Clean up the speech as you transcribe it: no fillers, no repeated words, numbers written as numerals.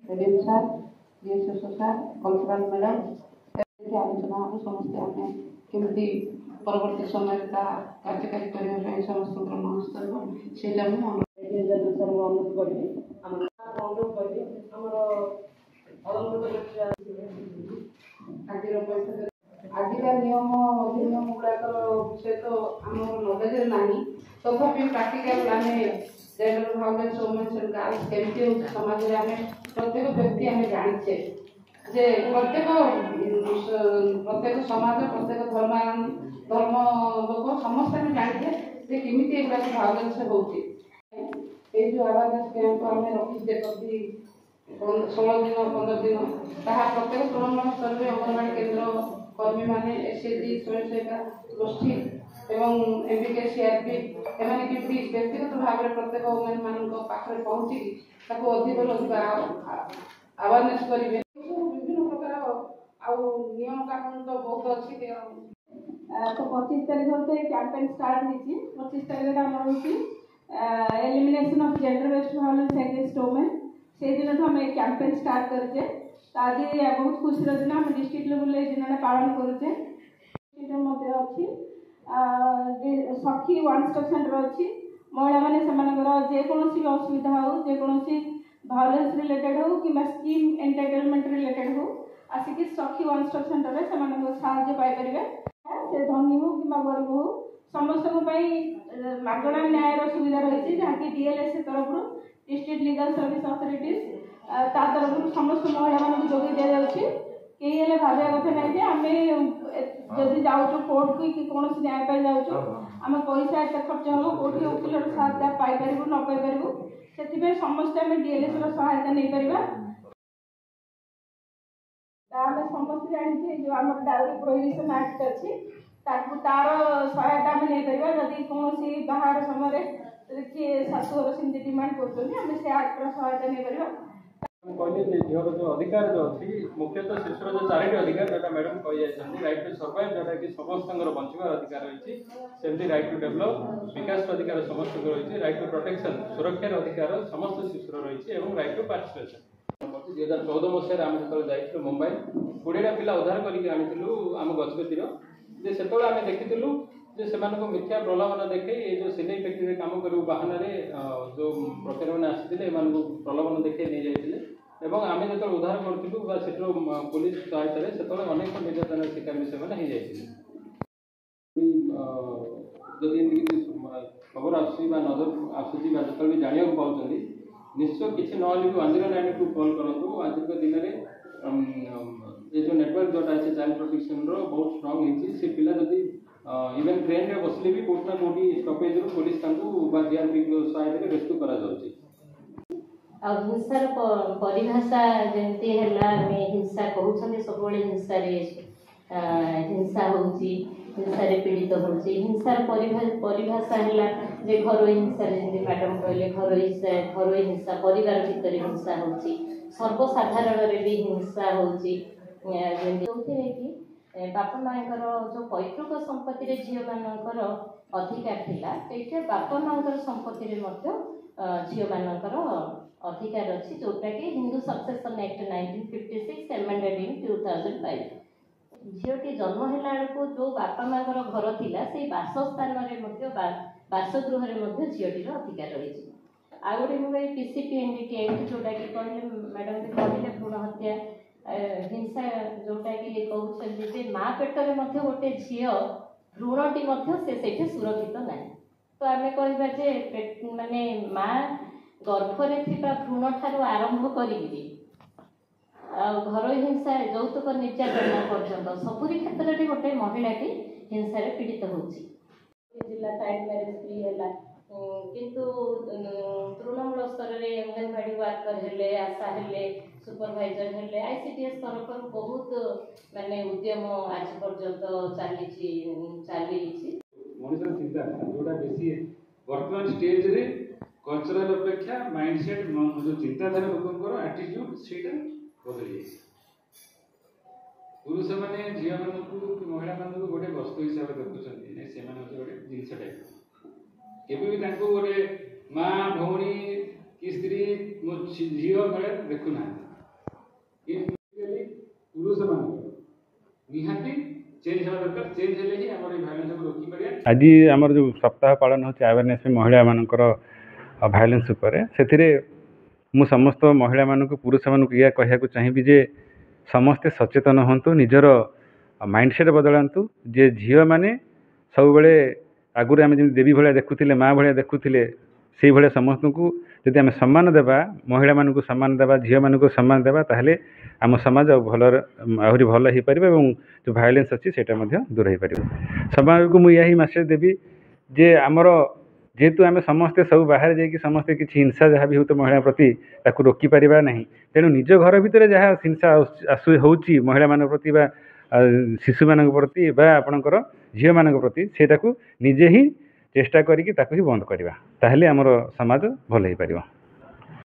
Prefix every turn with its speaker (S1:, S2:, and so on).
S1: ADM सार डीएसएसओ सार cultural madam आलोचना हम समस्ते आम केमती परवर्ती समय कार्यकारी करने समस्त मनस्थ से अनुरोध करी आजिका नियम अधिनियम गुड़ाक विषय तो आम नलेज ना तथापि प्राक्टिकल आम gender violence women's and girls केमती हो समाज में आम प्रत्येक व्यक्ति आम जाचे जे प्रत्येक समाज प्रत्येक धर्म लोक समस्त आम जाचे जे केमिति एगुड़ा वायलेंस होची ये जो अवेयरनेस कैंप आम रखीचे प्रति 16 दिन 15 दिन ताहा प्रत्येक तृणमूल स्तर में अंगनवाड़ी केन्द्र कर्मी माने एसएचजी स्वयंसेविका गोष्ठी एवं एमबीके सीआरपी एमाने केमती व्यक्तिगत भाव में प्रत्येक वुमेन मान पाखे पहुँची अधिक अधिक अवेयरनेस करेंगे विभिन्न प्रकार नियम कानून तो बहुत अच्छी तो 25 तारीख होते कैंपेन स्टार्ट होती 25 तारीख आम रोचे elimination of gender based violence against women से दिन आम कैंपेन स्टार्ट करचे आज बहुत खुशी दिन आम डिस्ट्रिक्ट लेवल दिन पालन करुचे अच्छी सखी वन स्टॉप सेंटर अच्छी महिला मैंने जेकोसी भी असुविधा हो जेकोसी वायलेंस रिलेटेड हो कि स्कीम एंटाइटलमेंट रिलेटेड हो आसिक सखी वन स्टॉप सेंटर से साहाय्य पाइपर से धनी हो कि गरीब हो समस्त मागणा न्याय सुविधा रही जहाँकि डीएलएस तरफ डिस्ट्रिक्ट लीगल सर्विस अथॉरिटीज ता तरफ समस्त महिला मानक जोगे दि जाऊँगी कहीं भाविया कथा ना कि आम जदि जाऊँ कोर्ट को कौन न्याय पाई जाऊँ आम पैसा एत खर्च हम कौटी वकिल सहायता पाइपर न पाइपर से समस्त आम डीएलएस सहायता नहीं पार आम समस्त जानी जो आम डाउरी प्रोहिबिशन एक्ट अच्छी तार सहायता आम नहीं पार जदि कौन बाहर समय किए शाशुघर सेमती डिमांड कर एक्टर सहायता नहीं पार
S2: कहले झीर जो अधिकार जो अच्छी मुख्यतः शिशुर जो 4टी अधिकार जोटा मैडम कही राइट टू सर्वाइव जोटा कि समस्त बचार अधिकार रही सेमती राइट टू डेभलप विकास अधिकार समस्त रही राइट टू प्रोटेक्शन सुरक्षार अधिकार समस्त शिशुर रही राइट टू पार्टिसिपेशन 2014 मसीह आम जो जाइलु मुंबई 20टा पिला उद्धार करके आम गजपतिर जे से आम देखीलु जे से मिथ्या प्रलोभन देखे ये जो सिलाई फैक्ट्री काम करूँ बाहाना जो प्रफेसर मैंने आसी प्रलोभन देखे नहीं जाते एवं आम जो उद्धार करूँ पुलिस सहायता से अनेक निर्यातना शिकार भी से खबर आसर आसूसी जो भी जाना पाँच निश्चय किसी ना 1092 को कॉल करूँ आज दिन में ये जो नेटवर्क जोटा है चाइल्ड प्रोटेक्शन बहुत स्ट्रांग होती पिला जदि इवेन ट्रेन रे बसले भी कोटना कोटी स्टॉपेज रो पुलिस जीआरपी सहायता रेस्क्यू करा जाउची
S3: हिंसार परिभाषा जमती है हिंसा कहते सब हिंसा हिंसा होची हिंसा पीड़ित होची हिंसार परिभाषा है जे घर हिंसा जमी मैडम कहले घर हिंसा परिवार भितर हिंसा होची सर्वसाधारण भी हिंसा होची कि बापा माँकर जो पैतृक संपत्ति झील मानकर अधिकार थिला से बापा माँकर संपत्ति झील मानकर अधिकार अच्छी जोटा कि हिंदू सक्सेसन एक्ट 1956 एमेंडेड इन 2005 झीलटी जन्म है जो बापा माँकर घर थिला से बासस्थान बासगृह झीलटीर अधिकार रही आ गए पीसीपीएनडीटी एक्ट जोटा कि कहले मैडम भी कहले भ्रूण हत्या हिंसा जोटा कि कहते माँ पेटर में गोटे झील भ्रूणटी से सुरक्षित ना तो आम कह माने माँ गर्भरे भ्रूण ठार आरंभ करी घर हिंसा यौतुक निर्यातना पर्यंत सबुरी क्षेत्र में गोटे महिलाटी हिंसा पीड़ित होची जिला चाइल्ड मैरेज फ्री है किंतु तृणमूल स्तर में अंगनवाड़ी वर्कर हेले आशा हेले सुपरवाइजर हेले आईसीडीएस तरफ बहुत माने उद्यम आज पर्यंत चली
S2: मनुष्य चिंता जोटा बेसी वर्तमान स्टेज रे कल्चरल अपेक्षा माइंडसेट जो चिंताधारा लोकंर एटीट्यूड सेटा बदली पुरुष मैंने झील मानक महिला मानक गोटे वस्तु हिसाब से देखुं से गोटे जिनस टाइप केबे भी गोटे माँ भौणी कि स्त्री झील बेले देखुना निहाती चेंज होगा दरकार चेंज हेले ही हमर भायोलेंस को रोकी परिया
S4: आज आमर जो सप्ताह पालन होची अवेयरनेस महिला मानकर भायोलेंस उपरे सेथिरे मु समस्त महिला मानक पुरुष मानक या कहया को चाहिबी जे समस्ते सचेतन हंतु निजर माइंडसेट बदलांतु जे झियो माने सब बेले आगुरी आम जमी देवी भाया देखुले माँ भाया देखुले से भाया समस्त को जदि आम सम्मान देवा महिला मानक सम्मान देवा झील मानक सम्मान देवा ताहले आम समाज भल आहरी भल हो पार जो भायोलेंस अच्छी से दूर हो पार समाज को मुझे यही मैसेज देवी जे आमर जेहेतु आम समस्ते सब बाहर जाकि समस्ते किसी हिंसा जहाँ भी हो तो महिला प्रति ताकू रोकी पारिबा नहीं तेणु निज घर भितर जहाँ हिंसा होची महिला मान प्रति बा शिशु मान प्रति बा आपणकर झील मान प्रति से निजे ही चेष्टा करी बंद करवा ताहले आमर समाज भल हो पार।